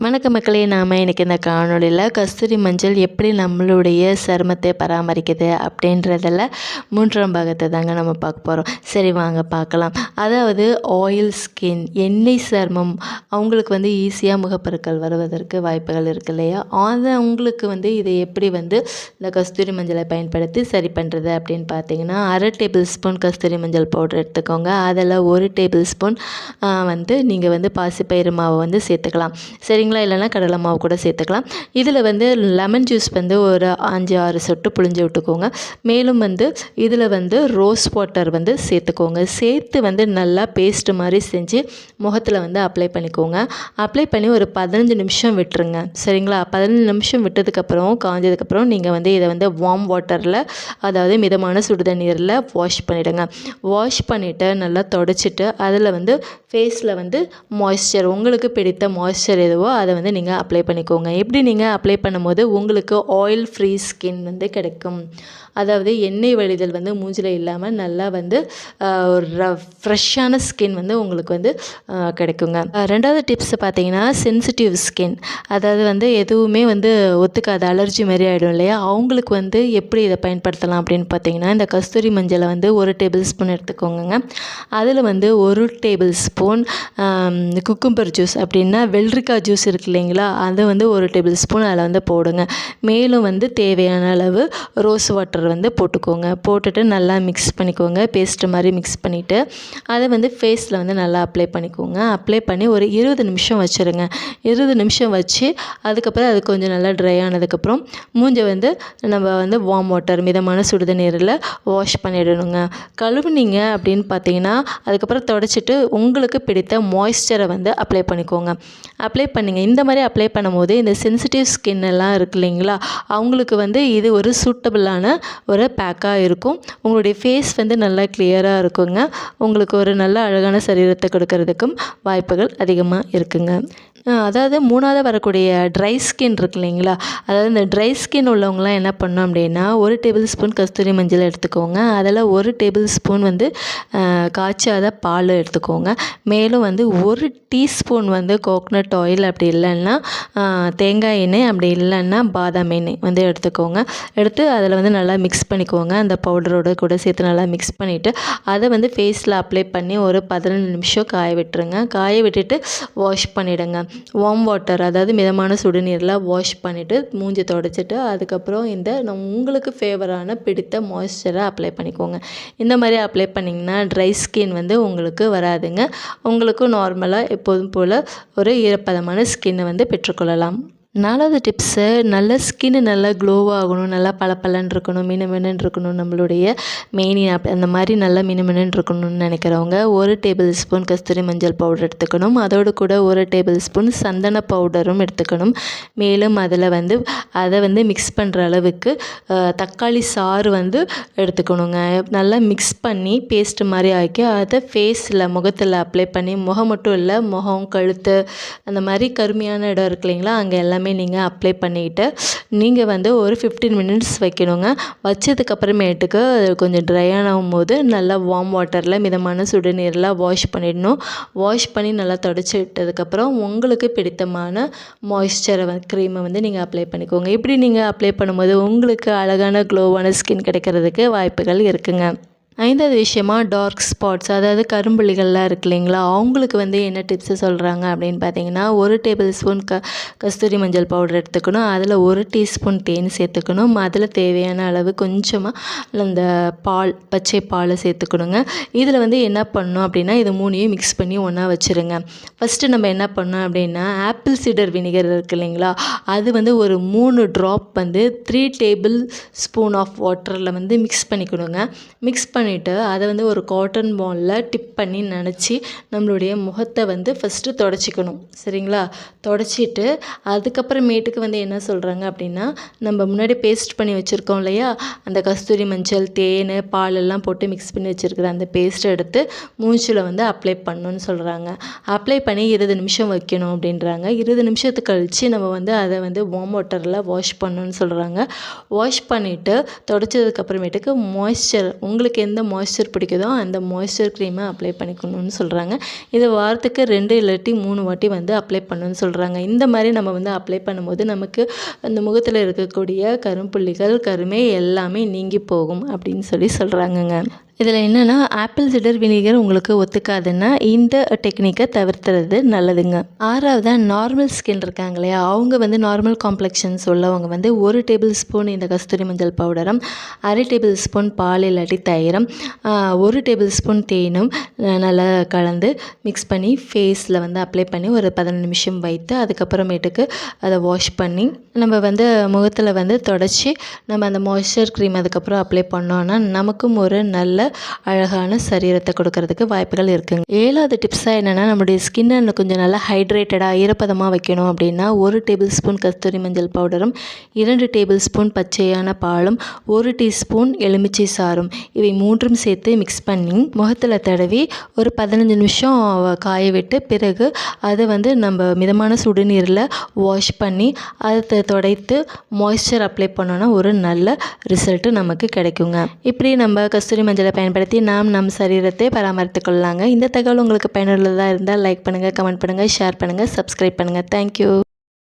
வணக்க மக்களே, நாம் இன்றைக்கி இந்த காணொளியில் கஸ்தூரி மஞ்சள் எப்படி நம்மளுடைய சருமத்தை பராமரிக்குது அப்படின்றதில் 3ஆம் பாகத்தை தாங்க நம்ம பார்க்க போகிறோம். சரி வாங்க பார்க்கலாம். அதாவது ஆயில் ஸ்கின், எண்ணெய் சருமம், அவங்களுக்கு ஈஸியாக முகப்பருக்கள் வருவதற்கு வாய்ப்புகள் இருக்குது இல்லையா? அது அவங்களுக்கு இதை எப்படி இந்த கஸ்தூரி மஞ்சளை பயன்படுத்தி சரி பண்ணுறது அப்படின்னு பார்த்தீங்கன்னா, 1/2 டேபிள் ஸ்பூன் கஸ்தூரி மஞ்சள் பவுடர் எடுத்துக்கோங்க. அதில் 1 டேபிள் ஸ்பூன் நீங்கள் பாசிப்பயிறு மாவை சேர்த்துக்கலாம். சரிங்களா? இல்லைனா கடலை மாவு கூட சேர்த்துக்கலாம். இதில் லெமன் ஜூஸ் ஒரு 5-6 சொட்டு புழிஞ்சு விட்டுக்கோங்க. மேலும் இதில் ரோஸ் வாட்டர் சேர்த்துக்கோங்க. சேர்த்து நல்லா பேஸ்ட் மாதிரி செஞ்சு முகத்தில் அப்ளை பண்ணிக்கோங்க. அப்ளை பண்ணி ஒரு 15 நிமிஷம் விட்டுருங்க. சரிங்களா? 15 நிமிஷம் விட்டதுக்கப்புறம் காஞ்சதுக்கப்புறம் நீங்கள் இதை வார்ம் வாட்டரில், அதாவது மிதமான சுடுதண்ணீரில் வாஷ் பண்ணிவிடுங்க. வாஷ் பண்ணிவிட்டு நல்லா தொடச்சிட்டு அதில் ஃபேஸில் மாய்ஸ்சர், உங்களுக்கு பிடித்த மாய்ஸ்சர் எதுவோ அதை நீங்கள் அப்ளை பண்ணிக்கோங்க. எப்படி நீங்கள் அப்ளை பண்ணும்போது உங்களுக்கு ஆயில் ஃப்ரீ ஸ்கின் கிடைக்கும். அதாவது எண்ணெய் வழிதல் மூஞ்சில் இல்லாமல் நல்லா ஒரு ஃப்ரெஷ்ஷான ஸ்கின் உங்களுக்கு கிடைக்குங்க. ரெண்டாவது டிப்ஸ் பார்த்தீங்கன்னா, சென்சிட்டிவ் ஸ்கின், அதாவது எதுவுமே ஒத்துக்காத அலர்ஜி மாதிரி ஆகிடும் இல்லையா? அவங்களுக்கு எப்படி இதை பயன்படுத்தலாம் அப்படின்னு பார்த்தீங்கன்னா, இந்த கஸ்தூரி மஞ்சளை 1 டேபிள் ஸ்பூன் எடுத்துக்கோங்க. அதில் 1 டேபிள் ஸ்பூன் குக்கும்பர் ஜூஸ், அப்படின்னா வெள்ளரிக்காய் ஜூஸ் இருக்கு இல்லைங்களா? அதை 1 டேபிள் ஸ்பூன் அதில் போடுங்க. மேலும் தேவையான அளவு ரோஸ் வாட்டர் போட்டுக்கோங்க. போட்டுட்டு நல்லா மிக்ஸ் பண்ணிக்கோங்க. பேஸ்ட் மாதிரி மிக்ஸ் பண்ணிவிட்டு அதை ஃபேஸில் நல்லா அப்ளை பண்ணிக்கோங்க. அப்ளை பண்ணி ஒரு 20 நிமிஷம் வச்சுருங்க. 20 நிமிஷம் வச்சு அதுக்கப்புறம் அது கொஞ்சம் நல்லா ட்ரை ஆனதுக்கப்புறம் மூஞ்சை நம்ம வார்ம் வாட்டர், மிதமான சுடுதண்ணீரில் வாஷ் பண்ணிடணுங்க. கழுவுனீங்க அப்படின்னு பார்த்தீங்கன்னா அதுக்கப்புறம் தொடச்சிட்டு உங்களுக்கு பிடித்த மாய்ஸ்சரை அப்ளை பண்ணிக்கோங்க. அப்ளை பண்ணிங்க. இந்த மாதிரி அப்ளை பண்ணும்போது இந்த சென்சிட்டிவ் ஸ்கின் எல்லாம் இருக்கு இல்லைங்களா, அவங்களுக்கு இது ஒரு சூட்டபிளான ஒரு பேக்காக இருக்கும். உங்களுடைய ஃபேஸ் நல்லா கிளியராக இருக்குங்க. உங்களுக்கு ஒரு நல்ல அழகான சரீரத்தை கொடுக்கறதுக்கும் வாய்ப்புகள் அதிகமாக இருக்குங்க. அதாவது 3ஆவது வரக்கூடிய ட்ரை ஸ்கின் இருக்கு இல்லைங்களா, அதாவது இந்த ட்ரை ஸ்கின் உள்ளவங்களாம் என்ன பண்ணணும் அப்படின்னா, 1 டேபிள் ஸ்பூன் கஸ்தூரி மஞ்சள் எடுத்துக்கோங்க. அதில் 1 டேபிள் ஸ்பூன் காய்ச்சாத பால் எடுத்துக்கோங்க. மேலும் 1 டீஸ்பூன் கோகனட் ஆயில், அப்படி இல்லைன்னா தேங்காய் எண்ணெய், அப்படி இல்லைன்னா பாதாம் எண்ணெய் எடுத்துக்கோங்க. எடுத்து அதில் நல்லா மிக்ஸ் பண்ணிக்கோங்க. அந்த பவுடரோடு கூட சேர்த்து நல்லா மிக்ஸ் பண்ணிவிட்டு அதை ஃபேஸில் அப்ளை பண்ணி ஒரு 15 நிமிஷம் காய விட்டுருங்க. காய விட்டுட்டு வாஷ் பண்ணிவிடுங்க. வார்ம் வாட்டர், அதாவது மிதமான சுடுநீரில் வாஷ் பண்ணிவிட்டு மூஞ்சி தொடச்சிட்டு அதுக்கப்புறம் உங்களுக்கு ஃபேவரான பிடித்த மாய்ஸ்சரை அப்ளை பண்ணிக்கோங்க. இந்த மாதிரி அப்ளை பண்ணிங்கன்னா ட்ரை ஸ்கின் உங்களுக்கு வராதுங்க. உங்களுக்கு நார்மலாக எப்போதும் போல் ஒரு ஈரப்பதமான ஸ்கின்னை பெற்றுக்கொள்ளலாம். 4வது டிப்ஸு, நல்ல ஸ்கின்னு நல்லா க்ளோவாகணும், நல்லா பளபளன்னு இருக்கணும், மினுமினுன்னு இருக்கணும், நம்மளுடைய மேனி அந்த மாதிரி நல்லா மினுமினுன்னு இருக்கணும்னு நினைக்கிறவங்க 1 டேபிள் ஸ்பூன் கஸ்தூரி மஞ்சள் பவுடர் எடுத்துக்கணும். அதோடு கூட 1 டேபிள் ஸ்பூன் சந்தன பவுடரும் எடுத்துக்கணும். மேலும் அதில் அதை மிக்ஸ் பண்ணுற அளவுக்கு தக்காளி சாறு எடுத்துக்கணுங்க. நல்லா மிக்ஸ் பண்ணி பேஸ்ட் மாதிரி ஆக்கி அதை ஃபேஸில், முகத்தில் அப்ளை பண்ணி, முகம் மட்டும் இல்லை, முகம், கழுத்து, அந்த மாதிரி கருமையான இடம் இருக்கு இல்லைங்களா, அங்கே எல்லாமே நீங்கள் அப்ளை பண்ணிவிட்டு நீங்கள் ஒரு 15 மினிட்ஸ் வைக்கணுங்க. வச்சதுக்கப்புறமேட்டுக்கு கொஞ்சம் ட்ரை ஆகும் போது நல்லா வார்ம் வாட்டரில், மிதமான சுடுநீரில் வாஷ் பண்ணிடணும். வாஷ் பண்ணி நல்லா தொடச்சி விட்டதுக்கப்புறம் உங்களுக்கு பிடித்தமான மாய்ஸ்சரை, க்ரீமை நீங்கள் அப்ளை பண்ணிக்கோங்க. இப்படி நீங்கள் அப்ளை பண்ணும்போது உங்களுக்கு அழகான க்ளோவான ஸ்கின் கிடைக்கிறதுக்கு வாய்ப்புகள் இருக்குங்க. 5வது விஷயமா, டார்க் ஸ்பாட்ஸ், அதாவது கரும்புள்ளிகள்லாம் இருக்கு இல்லைங்களா, அவங்களுக்கு என்ன டிப்ஸு சொல்கிறாங்க அப்படின்னு பார்த்தீங்கன்னா, 1 டேபிள் ஸ்பூன் கஸ்தூரி மஞ்சள் பவுடர் எடுத்துக்கணும். அதில் 1 டீஸ்பூன் தேன் சேர்த்துக்கணும். அதில் தேவையான அளவு கொஞ்சமாக இந்த பால், பச்சை பால் சேர்த்துக்கணுங்க. இதில் என்ன பண்ணணும் அப்படின்னா, இது 3ஐயும் மிக்ஸ் பண்ணி ஒன்றா வச்சுருங்க. ஃபஸ்ட்டு நம்ம என்ன பண்ணோம் அப்படின்னா, ஆப்பிள் சீடர் வினிகர் இருக்குது இல்லைங்களா, அது ஒரு 3 ட்ராப் 3 டேபிள் ஸ்பூன் ஆஃப் வாட்டரில் மிக்ஸ் பண்ணிக்கணுங்க. மிக்ஸ் பண்ணிவிட்டு அதை ஒரு காட்டன் பாலில் டிப் பண்ணி நனைச்சி நம்மளுடைய முகத்தை ஃபஸ்ட்டு தொடச்சிக்கணும். சரிங்களா? தொடச்சிட்டு அதுக்கப்புறமேட்டுக்கு என்ன சொல்கிறாங்க அப்படின்னா, நம்ம முன்னாடி பேஸ்ட் பண்ணி வச்சுருக்கோம் இல்லையா, அந்த கஸ்தூரி மஞ்சள், தேன், பால் எல்லாம் போட்டு மிக்ஸ் பண்ணி வச்சுருக்கிற அந்த பேஸ்ட்டை எடுத்து மூஞ்சில் அப்ளை பண்ணணும்னு சொல்கிறாங்க. அப்ளை பண்ணி 20 நிமிஷம் வைக்கணும் அப்படின்றாங்க. 20 நிமிஷத்துக்கு கழித்து நம்ம அதை வார்ம் வாட்டரில் வாஷ் பண்ணணும்னு சொல்கிறாங்க. வாஷ் பண்ணிவிட்டு தொடச்சதுக்கப்புறமேட்டுக்கு மாய்ஸ்சர், உங்களுக்கு எந்த எந்த மாய்ஸ்சர் பிடிக்குதோ அந்த மாய்ஸ்சர் க்ரீமை அப்ளை பண்ணிக்கணும்னு சொல்கிறாங்க. இது வாரத்துக்கு 2 இல்லாட்டி 3 வாட்டி வந்து அப்ளை பண்ணணும்னு சொல்கிறாங்க. இந்த மாதிரி நம்ம வந்து அப்ளை பண்ணும்போது நமக்கு அந்த முகத்தில் இருக்கக்கூடிய கரும்புள்ளிகள், கருமை எல்லாமே நீங்கி போகும் அப்படின்னு சொல்கிறாங்கங்க. இதில் என்னென்னா ஆப்பிள் சிடர் வினிகர் உங்களுக்கு ஒத்துக்காதுன்னா இந்த டெக்னிக்கை தவிர்த்துறது நல்லதுங்க. 6வதா நார்மல் ஸ்கின் இருக்காங்க இல்லையா, அவங்க வந்து நார்மல் காம்ப்ளெக்ஷன்ஸ் உள்ளவங்க வந்து 1 டேபிள் ஸ்பூன் இந்த கஸ்தூரி மஞ்சள் பவுடரும், 1/2 டேபிள் ஸ்பூன் பால் இல்லாட்டி தயிரும், 1 டேபிள் ஸ்பூன் தேனும் நல்லா கலந்து மிக்ஸ் பண்ணி ஃபேஸில் வந்து அப்ளை பண்ணி ஒரு 15 நிமிஷம் வைத்து அதுக்கப்புறமேட்டுக்கு அதை வாஷ் பண்ணி நம்ம வந்து முகத்தில் வந்து தொடச்சி நம்ம அந்த மாய்ஸ்சர் க்ரீம் அதுக்கப்புறம் அப்ளை பண்ணோன்னா நமக்கும் ஒரு நல்ல அழகான சரீரத்தை கொடுக்கறதுக்கு வாய்ப்புகள் இருக்குங்க. 7வது டிப்ஸாக என்னென்னா நம்மளுடைய ஸ்கின்னை கொஞ்சம் நல்லா ஹைட்ரேட்டடாக ஈரப்பதமாக வைக்கணும் அப்படின்னா 1 டேபிள் ஸ்பூன் கஸ்தூரி மஞ்சள் பவுடரும், 2 டேபிள் ஸ்பூன் பச்சையான பாலும், 1 டீஸ்பூன் எலுமிச்சை சாறும் இவை 3ம் சேர்த்து மிக்ஸ் பண்ணி முகத்தில் தடவி ஒரு 15 நிமிஷம் காய விட்டு பிறகு அதை வந்து நம்ம மிதமான சுடுநீரில் வாஷ் பண்ணி அதை துடைத்து மாய்ஸ்சர் அப்ளை பண்ணோன்னா ஒரு நல்ல ரிசல்ட்டு நமக்கு கிடைக்குங்க. இப்படி நம்ம கஸ்தூரி மஞ்சளை பயன்படுத்தி நாம் நம் சரீரத்தை பராமரித்து கொள்ளலாங்க. இந்த தகவல் உங்களுக்கு பயனுள்ளதாக இருந்தால் லைக் பண்ணுங்கள், கமெண்ட் பண்ணுங்கள், ஷேர் பண்ணுங்கள், சப்ஸ்கிரைப் பண்ணுங்கள். தேங்க்யூ.